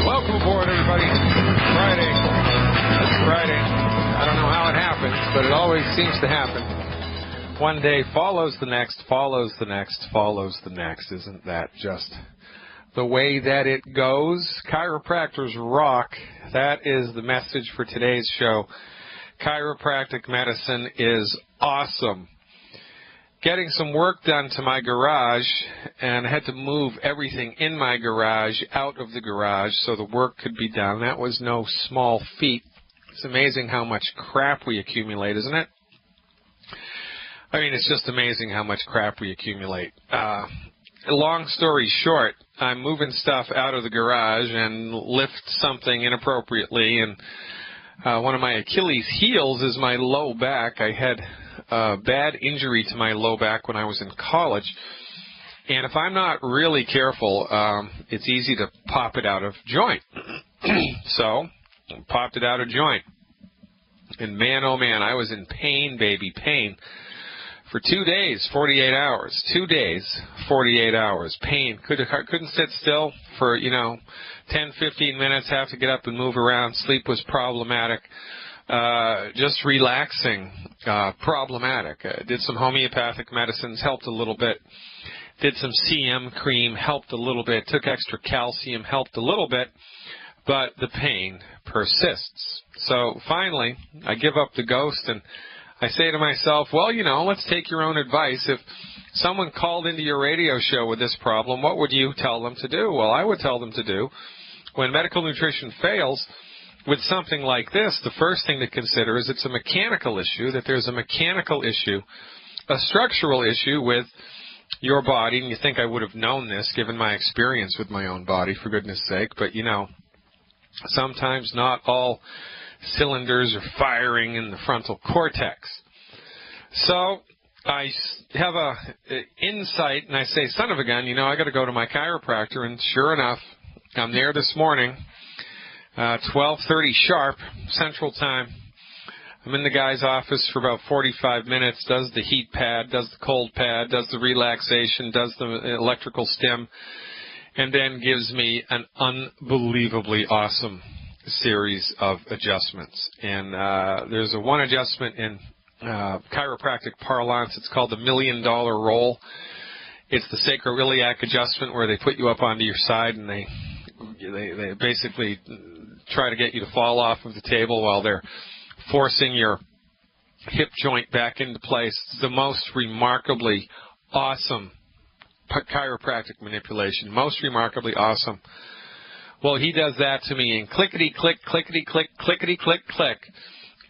Welcome aboard, everybody. Friday. It's Friday. I don't know how it happens, but it always seems to happen. One day follows the next, follows the next, follows the next. Isn't that just the way that it goes? Chiropractors rock. That is the message for today's show. Chiropractic medicine is awesome. Getting some work done to my garage, and I had to move everything in my garage out of the garage so the work could be done. That was no small feat. It's amazing how much crap we accumulate, isn't it? I mean, it's just amazing how much crap we accumulate. Long story short, I'm moving stuff out of the garage and lift something inappropriately, and one of my Achilles heels is my low back. I had a bad injury to my low back when I was in college, and if I'm not really careful, it's easy to pop it out of joint. So, popped it out of joint, and man, oh man, I was in pain, baby, pain, for 2 days, 48 hours. 2 days, 48 hours, pain. Couldn't sit still for, 10, 15 minutes, have to get up and move around. Sleep was problematic. Just relaxing, problematic. Did some homeopathic medicines, helped a little bit. Did some CM cream, helped a little bit. Took extra calcium, helped a little bit. But the pain persists. So finally, I give up the ghost and I say to myself, well, let's take your own advice. If someone called into your radio show with this problem, what would you tell them to do? Well, I would tell them to do, when medical nutrition fails with something like this, the first thing to consider is it's a mechanical issue, that there's a mechanical issue, a structural issue with your body. And you think I would have known this given my experience with my own body, for goodness sake. But, sometimes not all cylinders are firing in the frontal cortex. So I have a insight, and I say, son of a gun, I got to go to my chiropractor. And sure enough, I'm there this morning, 12:30 sharp, Central Time. I'm in the guy's office for about 45 minutes, does the heat pad, does the cold pad, does the relaxation, does the electrical stim, and then gives me an unbelievably awesome series of adjustments. And there's one adjustment in chiropractic parlance. It's called the $1 million roll. It's the sacroiliac adjustment, where they put you up onto your side and they basically try to get you to fall off of the table while they're forcing your hip joint back into place. It's the most remarkably awesome chiropractic manipulation. Most remarkably awesome. Well, he does that to me, and clickety-click, clickety-click, clickety-click-click,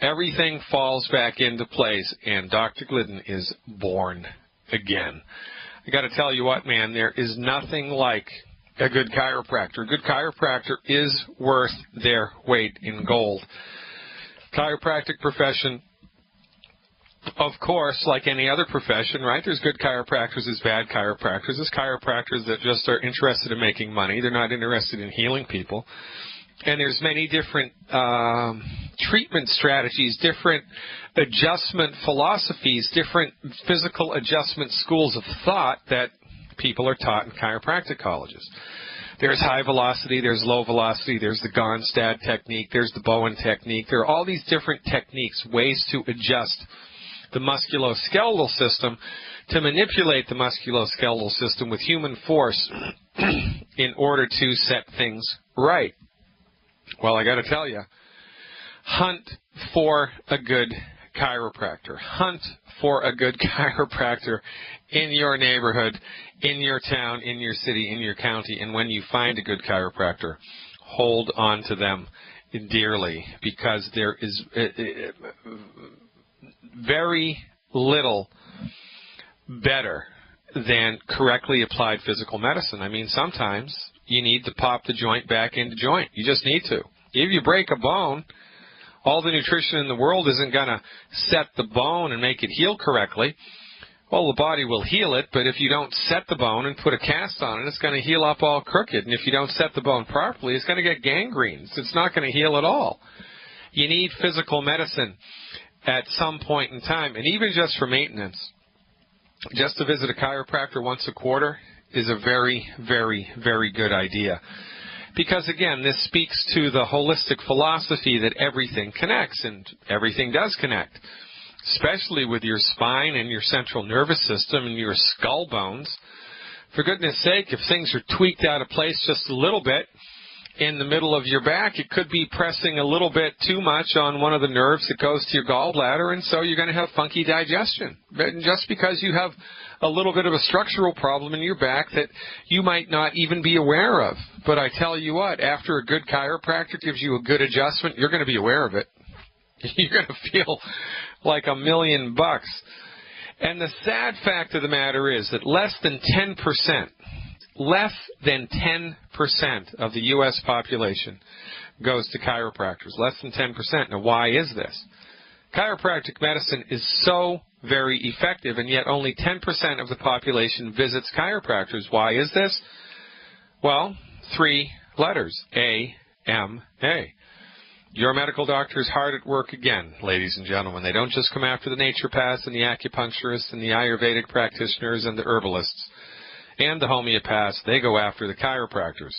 everything falls back into place, and Dr. Glidden is born again. I got to tell you what, man, there is nothing like a good chiropractor. A good chiropractor is worth their weight in gold. Chiropractic profession, of course, like any other profession, right? There's good chiropractors, there's bad chiropractors. There's chiropractors that just are interested in making money. They're not interested in healing people. And there's many different treatment strategies, different adjustment philosophies, different physical adjustment schools of thought that people are taught in chiropractic colleges. There's high velocity, there's low velocity, there's the Gonstad technique, there's the Bowen technique. There are all these different techniques, ways to adjust the musculoskeletal system, to manipulate the musculoskeletal system with human force in order to set things right. Well, I got to tell you, hunt for a good chiropractor. Hunt for a good chiropractor in your neighborhood, in your town, in your city, in your county. And when you find a good chiropractor, hold on to them dearly, because there is very little better than correctly applied physical medicine. I mean, sometimes you need to pop the joint back into joint. You just need to. If you break a bone, all the nutrition in the world isn't going to set the bone and make it heal correctly. Well, the body will heal it, but if you don't set the bone and put a cast on it, it's going to heal up all crooked. And if you don't set the bone properly, it's going to get gangrene. It's not going to heal at all. You need physical medicine at some point in time, and even just for maintenance. Just to visit a chiropractor once a quarter is a very, very, very good idea. Because, again, this speaks to the holistic philosophy that everything connects, and everything does connect, especially with your spine and your central nervous system and your skull bones. For goodness sake, if things are tweaked out of place just a little bit in the middle of your back, it could be pressing a little bit too much on one of the nerves that goes to your gallbladder, and so you're going to have funky digestion. Just because you have a little bit of a structural problem in your back that you might not even be aware of. But I tell you what, after a good chiropractor gives you a good adjustment, you're going to be aware of it. You're going to feel like $1,000,000. And the sad fact of the matter is that less than 10% of the U.S. population goes to chiropractors. Less than 10%. Now, why is this? Chiropractic medicine is so very effective, and yet only 10% of the population visits chiropractors. Why is this? Well, 3 letters, A-M-A. Your medical doctor is hard at work again, ladies and gentlemen. They don't just come after the naturopaths and the acupuncturists and the Ayurvedic practitioners and the herbalists and the homeopaths. They go after the chiropractors.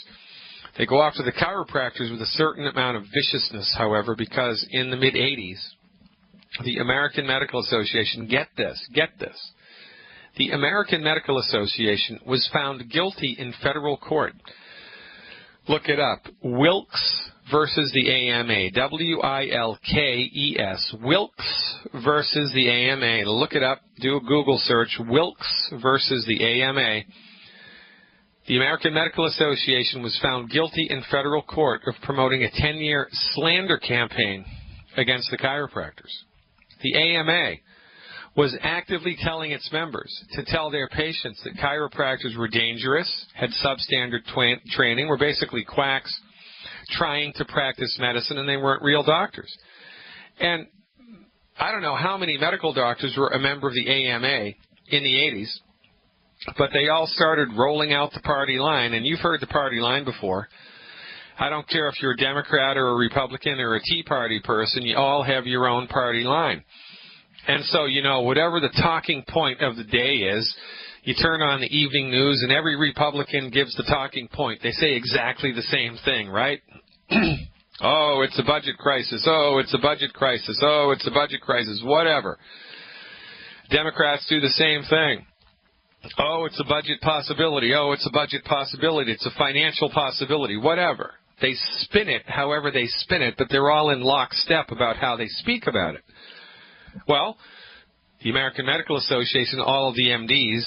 They go after the chiropractors with a certain amount of viciousness, however, because in the mid-'80s, the American Medical Association, get this, the American Medical Association was found guilty in federal court. Look it up. Wilkes versus the AMA. W-I-L-K-E-S. Wilkes versus the AMA. Look it up. Do a Google search. Wilkes versus the AMA. The American Medical Association was found guilty in federal court of promoting a 10-year slander campaign against the chiropractors. The AMA was actively telling its members to tell their patients that chiropractors were dangerous, had substandard training, were basically quacks trying to practice medicine, and they weren't real doctors. And I don't know how many medical doctors were a member of the AMA in the 80s, but they all started rolling out the party line, and you've heard the party line before. I don't care if you're a Democrat or a Republican or a Tea Party person, you all have your own party line. And so, you know, whatever the talking point of the day is, you turn on the evening news and every Republican gives the talking point. They say exactly the same thing, right? Oh, it's a budget crisis. Oh, it's a budget crisis. Oh, it's a budget crisis. Whatever. Democrats do the same thing. Oh, it's a budget possibility. Oh, it's a budget possibility. It's a financial possibility. Whatever. They spin it however they spin it, but they're all in lockstep about how they speak about it. Well, the American Medical Association, all of the MDs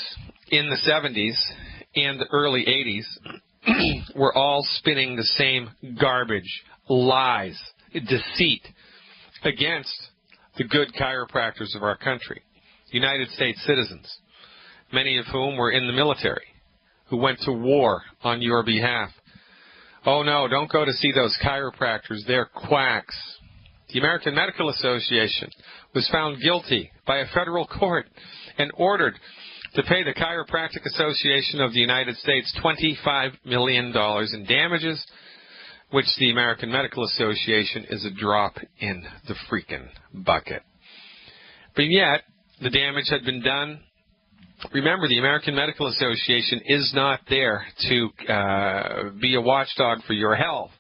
in the 70s and the early 80s were all spinning the same garbage, lies, deceit against the good chiropractors of our country, United States citizens, many of whom were in the military, who went to war on your behalf. Oh, no, don't go to see those chiropractors. They're quacks. The American Medical Association was found guilty by a federal court and ordered to pay the Chiropractic Association of the United States $25 million in damages, which the American Medical Association is a drop in the freaking bucket. But yet, the damage had been done. Remember, the American Medical Association is not there to be a watchdog for your health.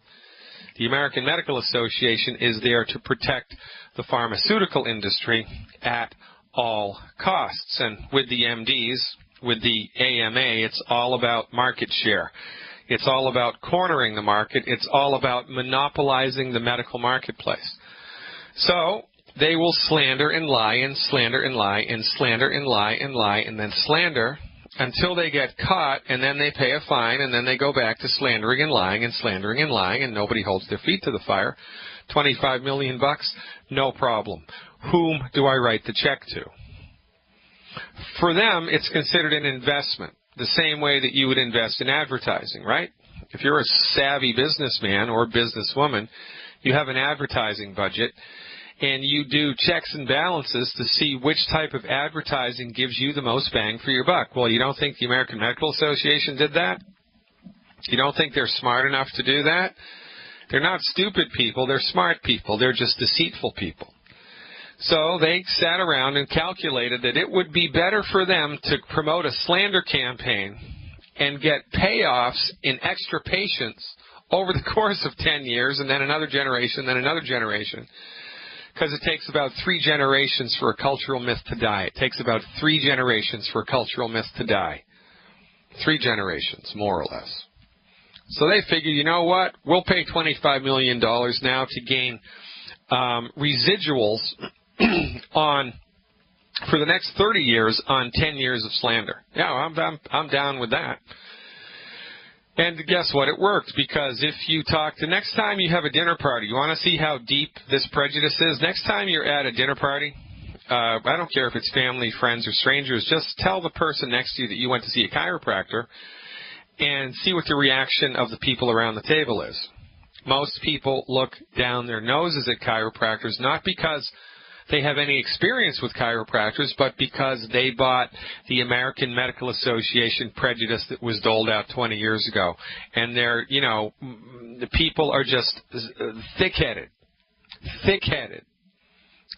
The American Medical Association is there to protect the pharmaceutical industry at all costs. And with the MDs, with the AMA, it's all about market share. It's all about cornering the market. It's all about monopolizing the medical marketplace. So they will slander and lie and slander and lie and slander and lie and lie and then slander until they get caught, and then they pay a fine, and then they go back to slandering and lying and slandering and lying, and nobody holds their feet to the fire. $25 million, no problem. Whom do I write the check to? For them, it's considered an investment, the same way that you would invest in advertising, right? If you're a savvy businessman or businesswoman, you have an advertising budget, and you do checks and balances to see which type of advertising gives you the most bang for your buck. Well, you don't think the American Medical Association did that? You don't think they're smart enough to do that? They're not stupid people. They're smart people. They're just deceitful people. So they sat around and calculated that it would be better for them to promote a slander campaign and get payoffs in extra patients over the course of 10 years, and then another generation, then another generation. Because it takes about 3 generations for a cultural myth to die. It takes about 3 generations for a cultural myth to die. 3 generations, more or less. So they figure, you know what? We'll pay $25 million now to gain residuals for the next 30 years on 10 years of slander. Yeah, I'm down with that. And guess what? It worked, because if you talk to, next time you have a dinner party, you want to see how deep this prejudice is? Next time you're at a dinner party, I don't care if it's family, friends, or strangers, just tell the person next to you that you went to see a chiropractor and see what the reaction of the people around the table is. Most people look down their noses at chiropractors, not because they have any experience with chiropractors, but because they bought the American Medical Association prejudice that was doled out 20 years ago. And they're, you know, the people are just thick-headed,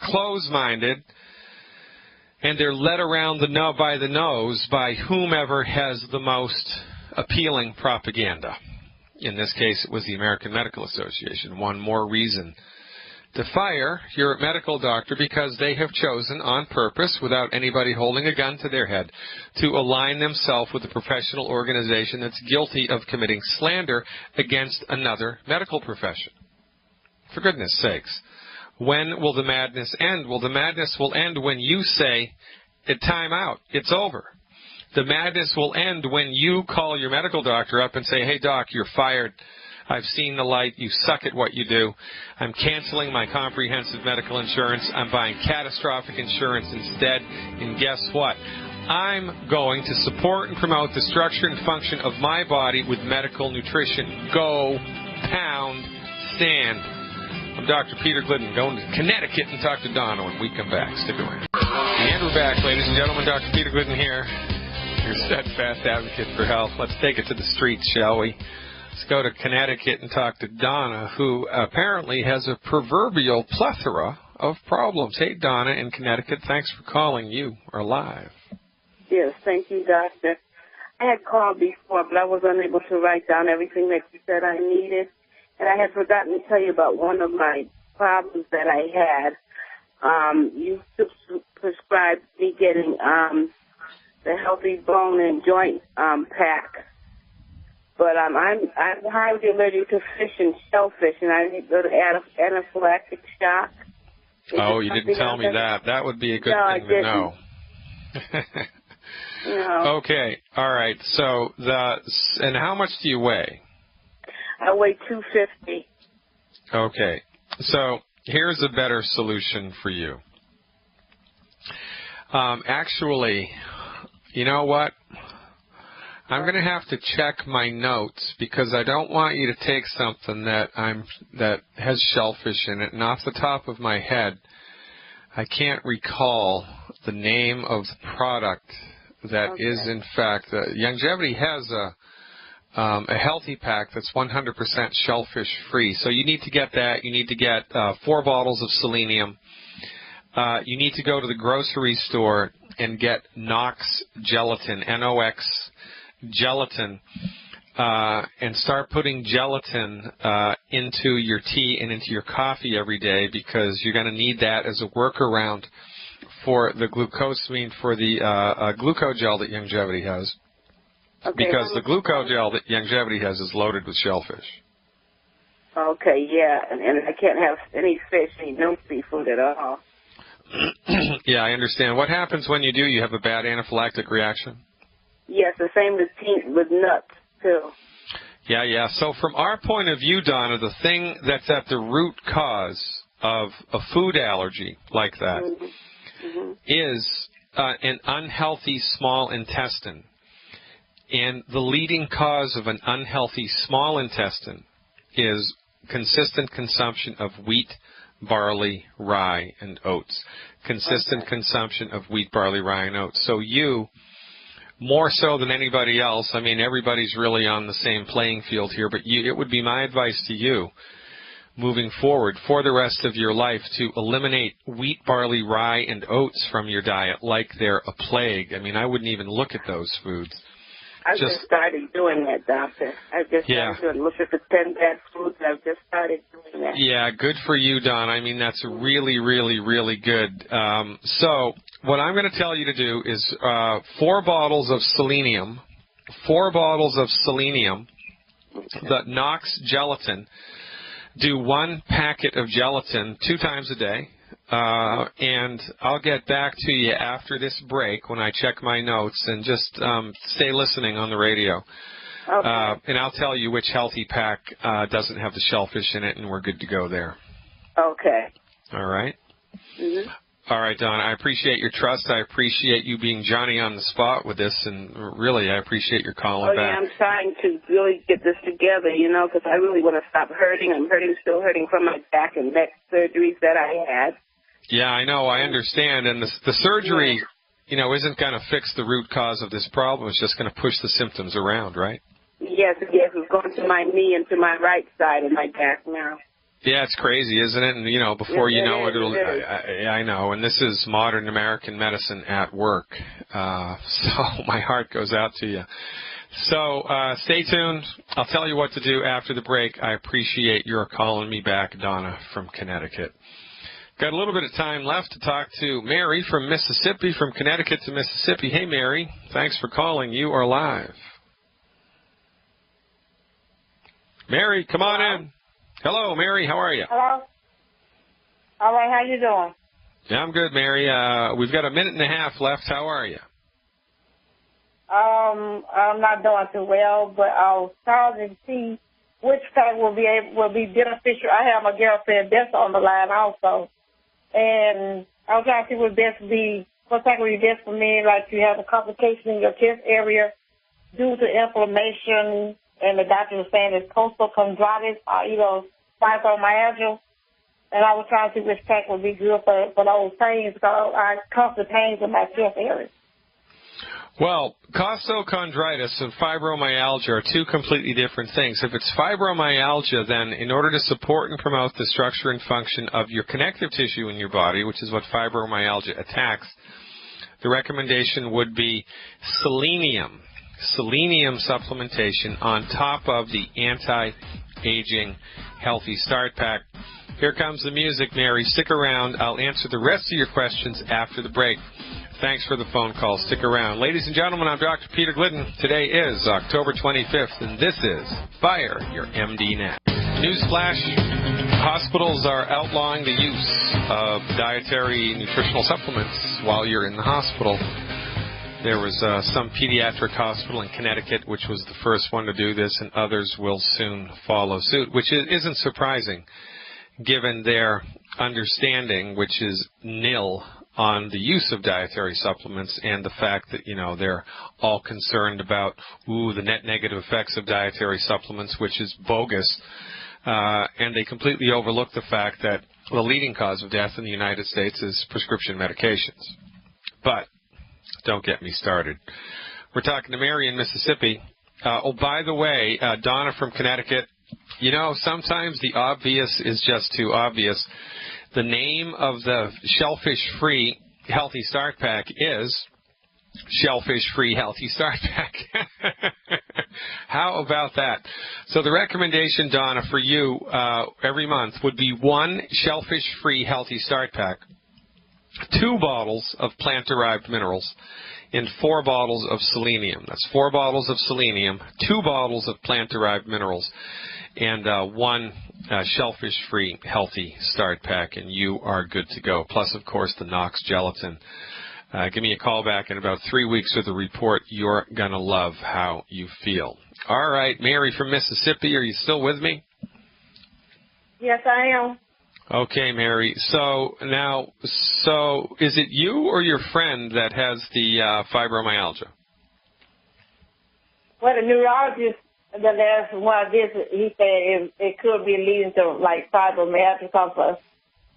close-minded, and they're led around by the nose by whomever has the most appealing propaganda. In this case, it was the American Medical Association. One more reason to fire your medical doctor, because they have chosen on purpose, without anybody holding a gun to their head, to align themselves with a professional organization that's guilty of committing slander against another medical profession. For goodness sakes, when will the madness end? Well, the madness will end when you say, time out, it's over. The madness will end when you call your medical doctor up and say, hey, doc, you're fired. I've seen the light. You suck at what you do. I'm canceling my comprehensive medical insurance. I'm buying catastrophic insurance instead. And guess what? I'm going to support and promote the structure and function of my body with medical nutrition. Go, pound, stand. I'm Dr. Peter Glidden, going to Connecticut and talk to Donna when we come back. Stick around. And we're back, ladies and gentlemen. Dr. Peter Glidden here, your steadfast advocate for health. Let's take it to the streets, shall we? Let's go to Connecticut and talk to Donna, who apparently has a proverbial plethora of problems. Hey, Donna in Connecticut, thanks for calling. You are live. Yes, thank you, Doctor. I had called before, but I was unable to write down everything that you said I needed. And I had forgotten to tell you about one of my problems that I had. You prescribed me getting the Healthy Bone and Joint pack. But I'm highly allergic to fish and shellfish, and I need to go to anaphylactic shock. Oh, you didn't tell me that. That would be a good thing to know. No. Okay. All right. So and how much do you weigh? I weigh 250. Okay. So here's a better solution for you. Actually, you know what? I'm going to have to check my notes, because I don't want you to take something that has shellfish in it. And off the top of my head, I can't recall the name of the product that is in fact. Longevity has a healthy pack that's 100% shellfish free. So you need to get that. You need to get 4 bottles of selenium. You need to go to the grocery store and get Nox gelatin, N-O-X gelatin, and start putting gelatin into your tea and into your coffee every day, because you're going to need that as a workaround for the glucosamine, for the glucogel that Longevity has. Okay, because the glucogel that Longevity has is loaded with shellfish. Okay, yeah, and I can't have any fish, no seafood at all. Yeah, I understand. What happens when you do? You have a bad anaphylactic reaction? Yes, the same with nuts, too. Yeah. So from our point of view, Donna, the thing that's at the root cause of a food allergy like that is an unhealthy small intestine. And the leading cause of an unhealthy small intestine is consistent consumption of wheat, barley, rye, and oats. Consistent consumption of wheat, barley, rye, and oats. So you, more so than anybody else, I mean, everybody's really on the same playing field here, but it would be my advice to you, moving forward for the rest of your life, to eliminate wheat, barley, rye, and oats from your diet like they're a plague. I mean, I wouldn't even look at those foods. I've just started doing that, doctor. I've just started doing looking for 10 bad foods. I've just started doing that. Yeah, good for you, Don. I mean, that's really, really, really good. So what I'm going to tell you to do is 4 bottles of selenium, the Knox gelatin. Do 1 packet of gelatin 2 times a day. And I'll get back to you after this break when I check my notes, and just stay listening on the radio. Okay. And I'll tell you which healthy pack doesn't have the shellfish in it, and we're good to go there. Okay. All right? Mm-hmm. All right, Don, I appreciate your trust. I appreciate you being Johnny on the spot with this, and really, I appreciate your calling back. I'm trying to really get this together, because I really want to stop hurting. I'm still hurting from my back and neck surgeries that I had. Yeah, I know. I understand. And the surgery, isn't going to fix the root cause of this problem. It's just going to push the symptoms around, right? Yes. It's going to my knee and to my right side of my back now. Yeah, it's crazy, isn't it? And, before you know it, I know. And this is modern American medicine at work. So my heart goes out to you. So stay tuned. I'll tell you what to do after the break. I appreciate your calling me back, Donna from Connecticut. Got a little bit of time left to talk to Mary from Mississippi, from Connecticut to Mississippi. Hey, Mary. Thanks for calling. You are live. Mary, come on in. Hello, Mary. How are you? Hello. All right. How you doing? Yeah, I'm good, Mary. We've got a minute and a half left. How are you? I'm not doing too well, but I'll try to see which pack will be beneficial. I have my girlfriend Beth on the line also. And I was trying to see what pack would be best for me, like you have a complication in your chest area due to inflammation, and the doctor was saying it's costochondritis, fibromyalgia. And I was trying to see which pack would be good for those pains, because I constant pains in my chest area. Well, costochondritis and fibromyalgia are 2 completely different things. If it's fibromyalgia, then in order to support and promote the structure and function of your connective tissue in your body, which is what fibromyalgia attacks, the recommendation would be selenium supplementation on top of the anti-aging Healthy Start Pack. Here comes the music, Mary. Stick around. I'll answer the rest of your questions after the break. Thanks for the phone call. Stick around. Ladies and gentlemen, I'm Dr. Peter Glidden. Today is October 25th, and this is Fire Your MD Net. Newsflash, hospitals are outlawing the use of dietary nutritional supplements while you're in the hospital. There was some pediatric hospital in Connecticut which was the first one to do this, and others will soon follow suit, which isn't surprising given their understanding, which is nil, on the use of dietary supplements, and the fact that, they're all concerned about, the net negative effects of dietary supplements, which is bogus. And they completely overlook the fact that the leading cause of death in the United States is prescription medications. But don't get me started. We're talking to Mary in Mississippi. By the way, Donna from Connecticut, sometimes the obvious is just too obvious. The name of the shellfish-free Healthy Start Pack is Shellfish-Free Healthy Start Pack. How about that? So the recommendation, Donna, for you every month would be 1 Shellfish-Free Healthy Start Pack, 2 bottles of plant-derived minerals, and 4 bottles of selenium. That's 4 bottles of selenium, 2 bottles of plant-derived minerals, and 1 shellfish-free Healthy Start Pack, and you are good to go. Plus, of course, the Knox gelatin. Give me a call back in about 3 weeks with a report. You're going to love how you feel. All right, Mary from Mississippi, are you still with me? Yes, I am. Okay, Mary. So is it you or your friend that has the fibromyalgia? Well, the neurologist, the last one I visited, he said it could be leading to like fibromyalgia because of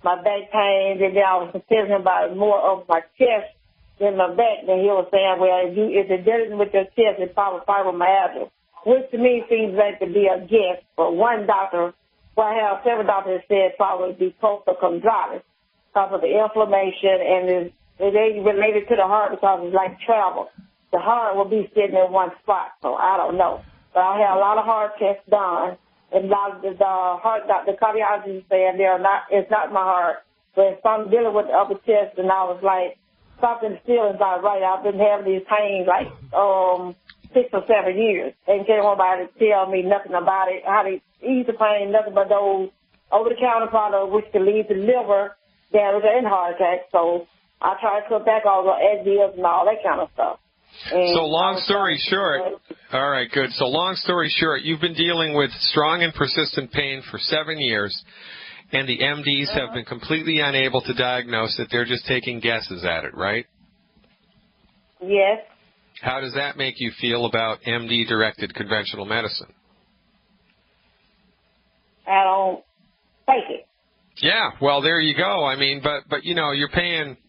my back pain. And then I was concerned about more of my chest than my back. Then he was saying, well, if it's dealing with your chest, it's probably fibromyalgia, which to me seems like to be a guess. But one doctor, well, I have several doctors that said probably be costochondritis because of the inflammation, and it ain't related to the heart because it's like travel. So the heart will be sitting in one spot, so I don't know. But I had a lot of heart tests done, and a lot of the cardiologist said it's not my heart, but it's something dealing with the upper chest, and I was like, something still is not right. I've been having these pains like 6 or 7 years, and can't nobody tell me nothing about it, how to ease the pain, nothing but those over-the-counter products which can lead to liver damage and heart attack. So I try to cut back all the Advils and all that kind of stuff. And so long story short, all right, good. So long story short, you've been dealing with strong and persistent pain for 7 years, and the MDs have been completely unable to diagnose it. They're just taking guesses at it, right? Yes. How does that make you feel about MD-directed conventional medicine? I don't take it. Yeah, well, there you go. I mean, but you know,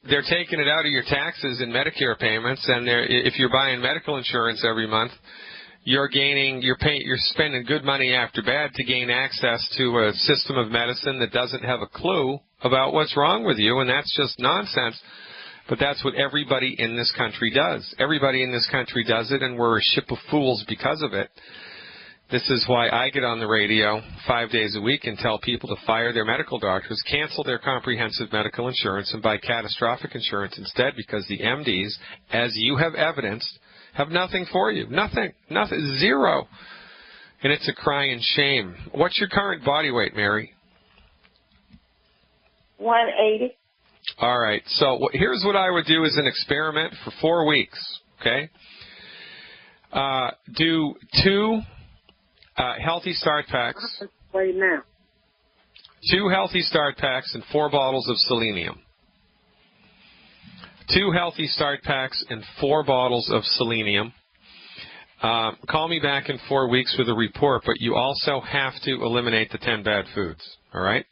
they're taking it out of your taxes and Medicare payments, and if you're buying medical insurance every month, you're spending good money after bad to gain access to a system of medicine that doesn't have a clue about what's wrong with you, and that's just nonsense. But that's what everybody in this country does. Everybody in this country does it, and we're a ship of fools because of it. This is why I get on the radio 5 days a week and tell people to fire their medical doctors, cancel their comprehensive medical insurance, and buy catastrophic insurance instead, because the MDs, as you have evidenced, have nothing for you. Nothing. Zero. And it's a crying shame. What's your current body weight, Mary? 180. All right. So here's what I would do as an experiment for 4 weeks, okay? Do 2 healthy start packs. Right now. 2 healthy start packs and 4 bottles of selenium. 2 healthy start packs and 4 bottles of selenium. Call me back in 4 weeks with a report, but you also have to eliminate the 10 bad foods, all right?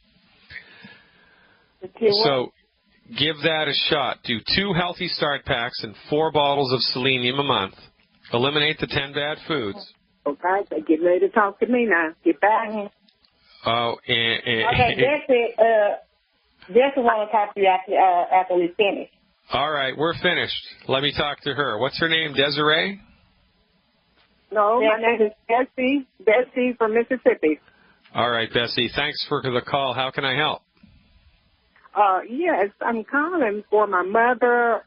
So give that a shot. Do 2 healthy start packs and 4 bottles of selenium a month. Eliminate the 10 bad foods. Okay, so get ready to talk to me now. Get back. Oh, okay, that's it. Just want to talk to you after we finish. All right, we're finished. Let me talk to her. What's her name, Desiree? No, my name is Bessie. Bessie from Mississippi. All right, Bessie. Thanks for the call. How can I help? Yes, I'm calling for my mother.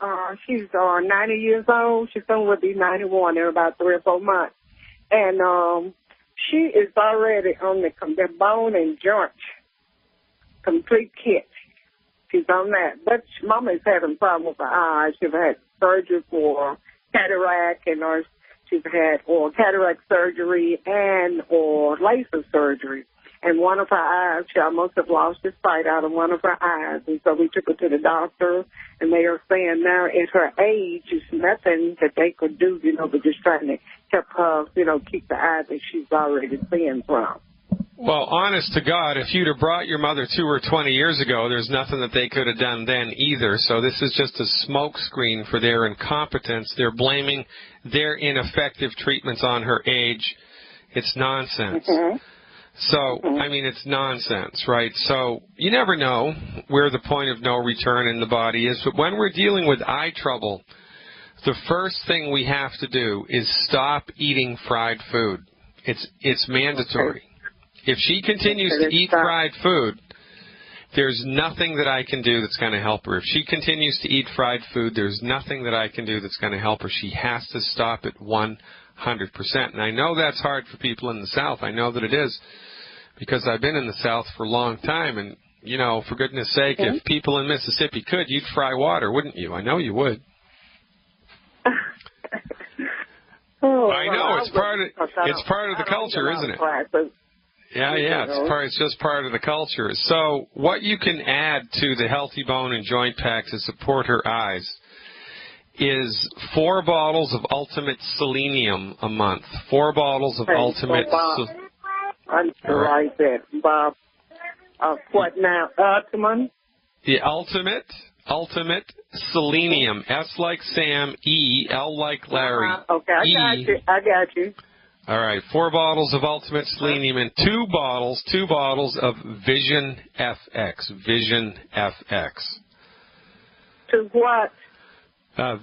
She's 90 years old. She soon will be 91 in about 3 or 4 months. And she is already on the bone and joint complete kit. She's on that. But Mama is having problems with her eyes. She's had surgery for cataract, and she's had cataract surgery or laser surgery. And one of her eyes, she almost have lost the sight out of one of her eyes. And so we took her to the doctor, and they are saying now at her age, it's nothing that they could do, but just trying to help her, keep the eye that she's already seeing from. Well, honest to God, if you'd have brought your mother to her 20 years ago, there's nothing that they could have done then either. So this is just a smokescreen for their incompetence. They're blaming their ineffective treatments on her age. It's nonsense. Mm-hmm. So, I mean, it's nonsense, right? So you never know where the point of no return in the body is. But when we're dealing with eye trouble, the first thing we have to do is stop eating fried food. It's mandatory. If she continues to eat fried food, there's nothing that I can do that's going to help her. If she continues to eat fried food, there's nothing that I can do that's going to help her. She has to stop it 100%. And I know that's hard for people in the South. I know that it is, because I've been in the South for a long time. And, for goodness sake, if people in Mississippi could, you'd fry water, wouldn't you? I know you would. I know. It's part of the culture, isn't it? Yeah, it's just part of the culture. So what you can add to the Healthy Bone and Joint Pack to support her eyes is 4 bottles of Ultimate Selenium a month. 4 bottles of Ultimate Selenium. Like that, Bob. What now? Ultimate? The Ultimate Selenium. S like Sam, E, L like Larry. Okay, I got you. All right, 4 bottles of Ultimate Selenium and 2 bottles of Vision FX. Vision FX. To what?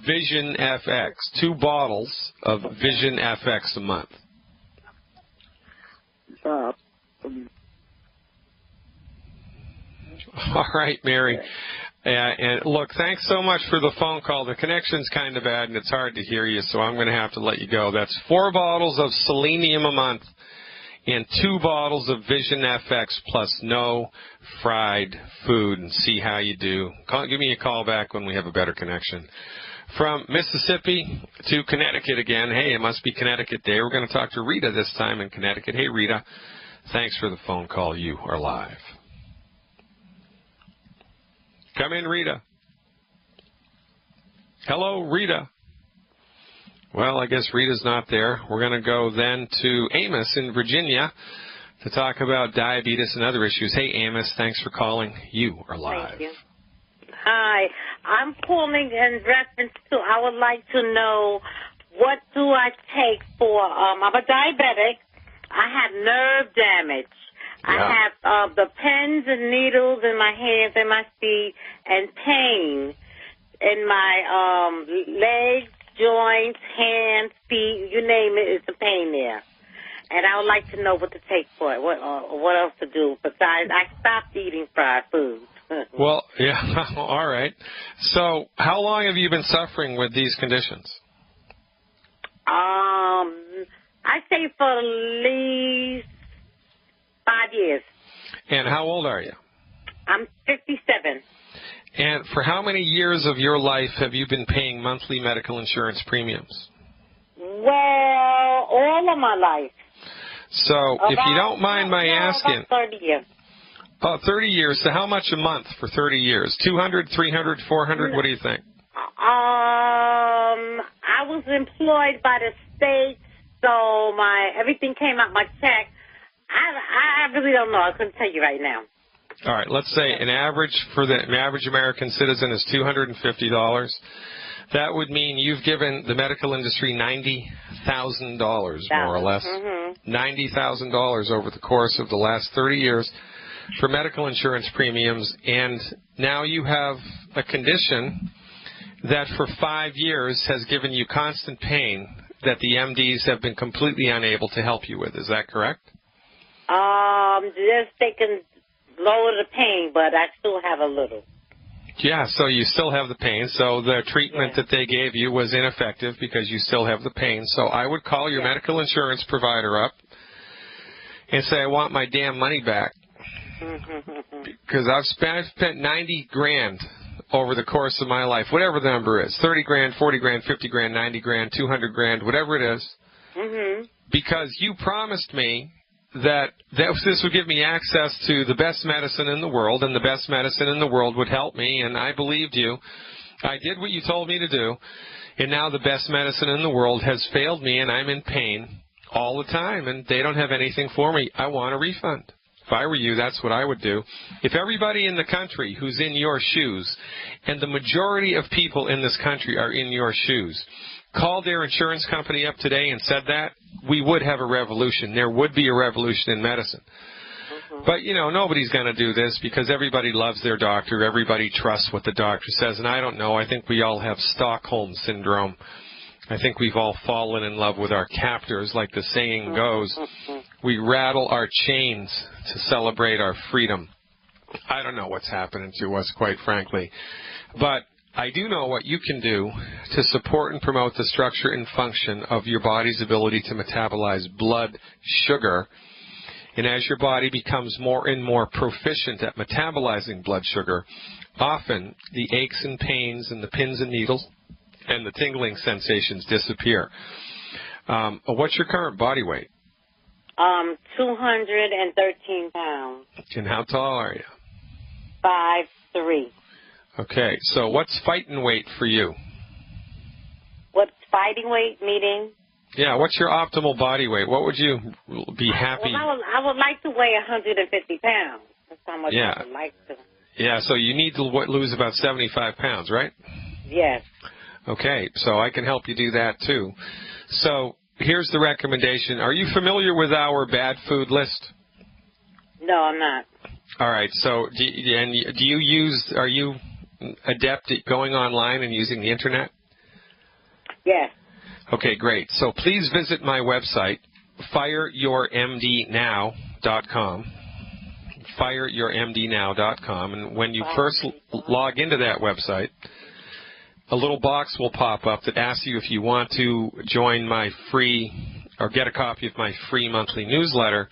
Vision FX, 2 bottles of Vision FX a month. All right, Mary. And look, thanks so much for the phone call. The connection's kind of bad and it's hard to hear you, so I'm going to have to let you go. That's 4 bottles of selenium a month and 2 bottles of Vision FX plus no fried food, and see how you do. Give me a call back when we have a better connection. From Mississippi to Connecticut again. Hey, it must be Connecticut Day. We're going to talk to Rita this time in Connecticut. Hey, Rita, thanks for the phone call. You are live. Come in, Rita. Hello, Rita. Well, I guess Rita's not there. We're going to go then to Amos in Virginia to talk about diabetes and other issues. Hey, Amos, thanks for calling. You are live. Thank you. Hi. I'm calling in reference to, I would like to know, what do I take for, I'm a diabetic. I have nerve damage. Yeah. I have the pens and needles in my hands and my feet, and pain in my legs, joints, hands, feet, you name it, it's a pain there. And I would like to know what to take for it, what else to do besides I stopped eating fried food. Well, yeah, all right. So how long have you been suffering with these conditions? I say for at least 5 years. And how old are you? I'm 57. And for how many years of your life have you been paying monthly medical insurance premiums? Well, all of my life. So if you don't mind my asking. About 30 years. Oh, 30 years. So how much a month for 30 years? 200, 300, 400? What do you think? I was employed by the state, so everything came out my check. I really don't know. I couldn't tell you right now. All right. Let's say an average for the average American citizen is $250. That would mean you've given the medical industry $90,000, more or less. Mm-hmm. $90,000 over the course of the last 30 years for medical insurance premiums, and now you have a condition that for 5 years has given you constant pain that the MDs have been completely unable to help you with. Is that correct? Just they can lower the pain, but I still have a little. Yeah, so you still have the pain. So the treatment that they gave you was ineffective because you still have the pain. So I would call your medical insurance provider up and say, I want my damn money back. Because I've spent 90 grand over the course of my life, whatever the number is, 30 grand, 40 grand, 50 grand, 90 grand, 200 grand, whatever it is, because you promised me that this would give me access to the best medicine in the world, and the best medicine in the world would help me, and I believed you. I did what you told me to do, and now the best medicine in the world has failed me, and I'm in pain all the time, and they don't have anything for me. I want a refund. If I were you, that's what I would do. If everybody in the country who's in your shoes, and the majority of people in this country are in your shoes, called their insurance company up today and said that, we would have a revolution. There would be a revolution in medicine. But, you know, nobody's going to do this because everybody loves their doctor. Everybody trusts what the doctor says. And I don't know. I think we all have Stockholm Syndrome. I think we've all fallen in love with our captors, like the saying goes. We rattle our chains to celebrate our freedom. I don't know what's happening to us, quite frankly. But I do know what you can do to support and promote the structure and function of your body's ability to metabolize blood sugar. And as your body becomes more and more proficient at metabolizing blood sugar, often the aches and pains and the pins and needles and the tingling sensations disappear. What's your current body weight? 213 pounds. And how tall are you? 5'3". Okay, so what's fighting weight for you? What's fighting weight meaning? Yeah, what's your optimal body weight? What would you be happy? Well, I would like to weigh 150 pounds. That's how much I would like to. Yeah, so you need to lose about 75 pounds, right? Yes. Okay, so I can help you do that too. So here's the recommendation. Are you familiar with our bad food list? No, I'm not. All right, so are you adept at going online and using the internet? Yes. Okay, great. So please visit my website, fireyourmdnow.com. fireyourmdnow.com. And when you first log into that website, a little box will pop up that asks you if you want to join my free or get a copy of my free monthly newsletter.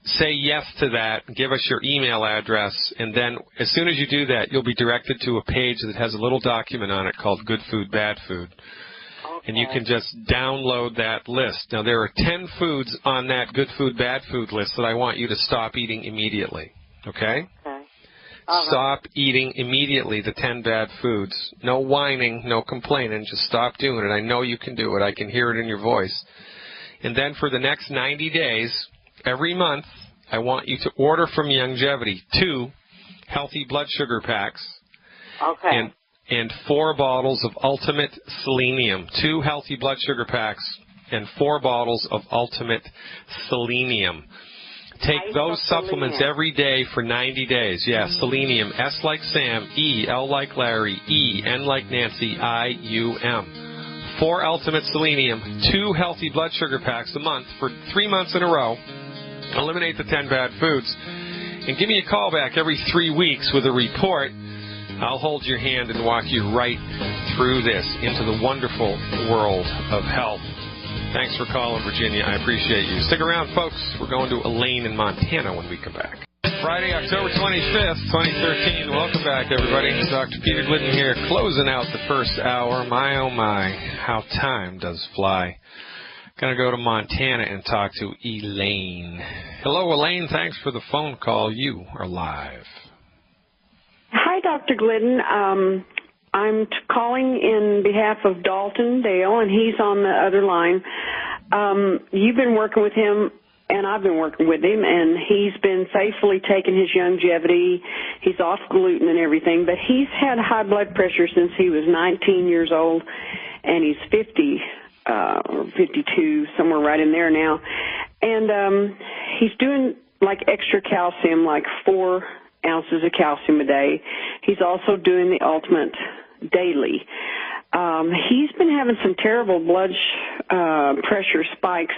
Say yes to that, give us your email address, and then as soon as you do that, you'll be directed to a page that has a little document on it called Good Food, Bad Food. Okay. And you can just download that list. Now, there are 10 foods on that Good Food, Bad Food list that I want you to stop eating immediately. Okay? Okay. Stop eating immediately the 10 bad foods. No whining, no complaining. Just stop doing it. I know you can do it. I can hear it in your voice. And then for the next 90 days, every month, I want you to order from Youngevity 2 healthy blood sugar packs. Okay. And 4 bottles of Ultimate Selenium. 2 healthy blood sugar packs and 4 bottles of Ultimate Selenium. Take those supplements every day for 90 days. Yes, selenium, S like Sam, E, L like Larry, E, N like Nancy, I-U-M. 4 Ultimate Selenium, 2 healthy blood sugar packs a month for 3 months in a row. Eliminate the 10 bad foods. And give me a call back every 3 weeks with a report. I'll hold your hand and walk you right through this into the wonderful world of health. Thanks for calling, Virginia. I appreciate you. Stick around, folks. We're going to Elaine in Montana when we come back. Friday, October 25th, 2013. Welcome back, everybody. Dr. Peter Glidden here, closing out the first hour. My, oh, my, how time does fly. Going to go to Montana and talk to Elaine. Hello, Elaine. Thanks for the phone call. You are live. Hi, Dr. Glidden. I'm calling in behalf of Dalton Dale, and he's on the other line. You've been working with him, and I've been working with him, and he's been faithfully taking his Youngevity. He's off gluten and everything, but he's had high blood pressure since he was 19 years old, and he's 50 or 52, somewhere right in there now. And he's doing, like, extra calcium, like 4 ounces of calcium a day. He's also doing the Ultimate daily. He's been having some terrible blood pressure spikes,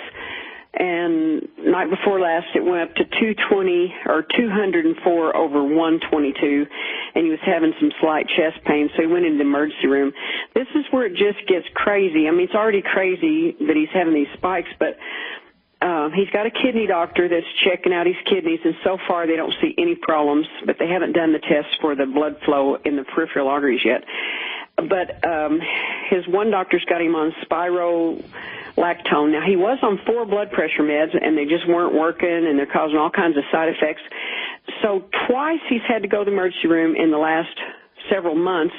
and night before last it went up to 220 or 204 over 122, and he was having some slight chest pain, so he went into the emergency room. This is where it just gets crazy. I mean, it's already crazy that he's having these spikes, but he's got a kidney doctor that's checking out his kidneys, and so far they don't see any problems, but they haven't done the tests for the blood flow in the peripheral arteries yet. But his one doctor's got him on spirolactone. Now, he was on 4 blood pressure meds, and they just weren't working, and they're causing all kinds of side effects. So twice he's had to go to the emergency room in the last several months.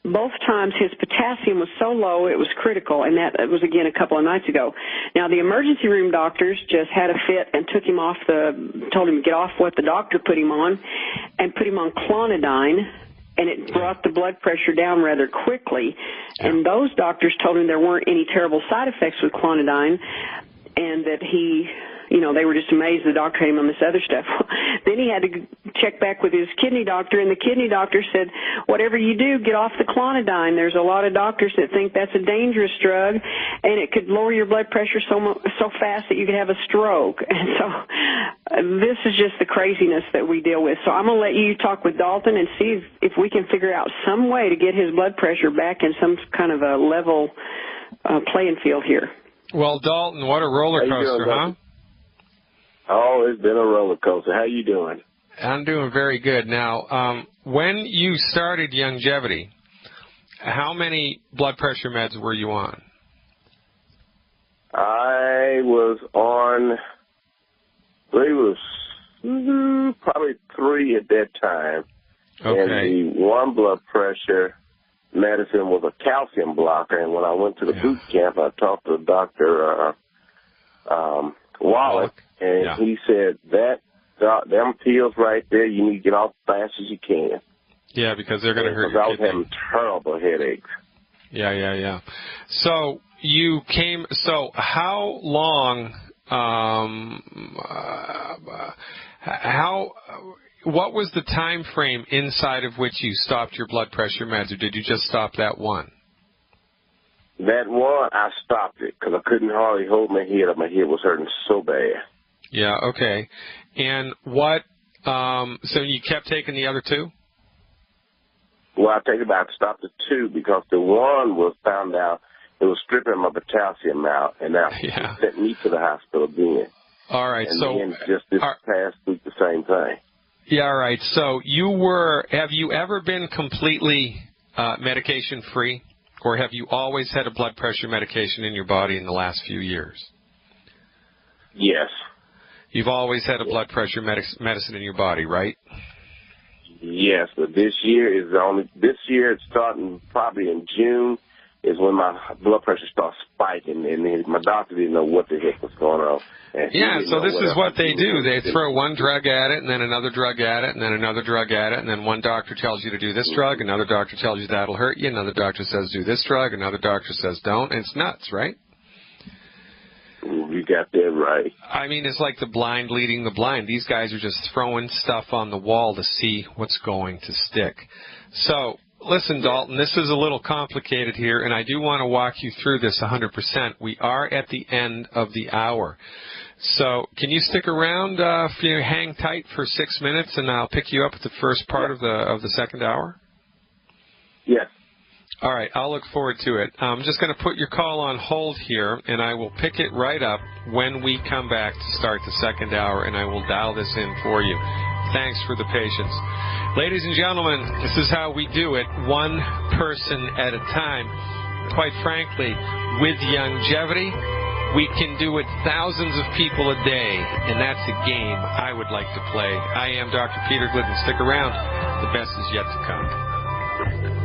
Both times his potassium was so low it was critical, and that was, again, a couple of nights ago. Now, the emergency room doctors just had a fit and took him off told him to get off what the doctor put him on and put him on clonidine, and it brought the blood pressure down rather quickly. And those doctors told him there weren't any terrible side effects with clonidine, and that they were just amazed the doctor had him on this other stuff. Then he had to check back with his kidney doctor, and the kidney doctor said, whatever you do, get off the clonidine. There's a lot of doctors that think that's a dangerous drug, and it could lower your blood pressure so fast that you could have a stroke. And so this is just the craziness that we deal with. So I'm going to let you talk with Dalton and see if we can figure out some way to get his blood pressure back in some kind of a level playing field here. Well, Dalton, what a roller coaster, huh? Oh, it's been a roller coaster. How you doing? I'm doing very good. Now, when you started Youngevity, how many blood pressure meds were you on? I was on, probably 3 at that time. Okay. And the one blood pressure medicine was a calcium blocker. And when I went to the boot camp, I talked to Dr. Wallach. And he said, them pills right there, you need to get off as fast as you can. Yeah, because they're going to hurt your kidney. I was having terrible headaches. Yeah. So how long, what was the time frame inside of which you stopped your blood pressure meds, or did you just stop that one? That one, I stopped it because I couldn't hardly hold my head up. My head was hurting so bad. Yeah, okay. And what, so you kept taking the other two? Well, I stopped the two because the one was found out it was stripping my potassium out, and that sent me to the hospital again. All right, and so then just this past week, the same thing. Yeah, all right. So have you ever been completely medication-free, or have you always had a blood pressure medication in your body in the last few years? Yes. You've always had a blood pressure medicine in your body, right? Yes, but this year it's starting probably in June is when my blood pressure starts spiking, and my doctor didn't know what the heck was going on. Yeah, so this is what they do. They throw one drug at it, and then another drug at it, and then another drug at it, and then one doctor tells you to do this drug, another doctor tells you that'll hurt you, another doctor says do this drug, another doctor says don't, and it's nuts, right? You got that right. I mean, it's like the blind leading the blind. These guys are just throwing stuff on the wall to see what's going to stick. So, listen, Dalton, this is a little complicated here, and I do want to walk you through this 100%. We are at the end of the hour. So, can you stick around, if you hang tight for 6 minutes, and I'll pick you up at the first part of the second hour? Yes. All right, I'll look forward to it. I'm just going to put your call on hold here, and I will pick it right up when we come back to start the second hour, and I will dial this in for you. Thanks for the patience. Ladies and gentlemen, this is how we do it, one person at a time. Quite frankly, with longevity, we can do it thousands of people a day, and that's a game I would like to play. I am Dr. Peter Glidden. Stick around. The best is yet to come.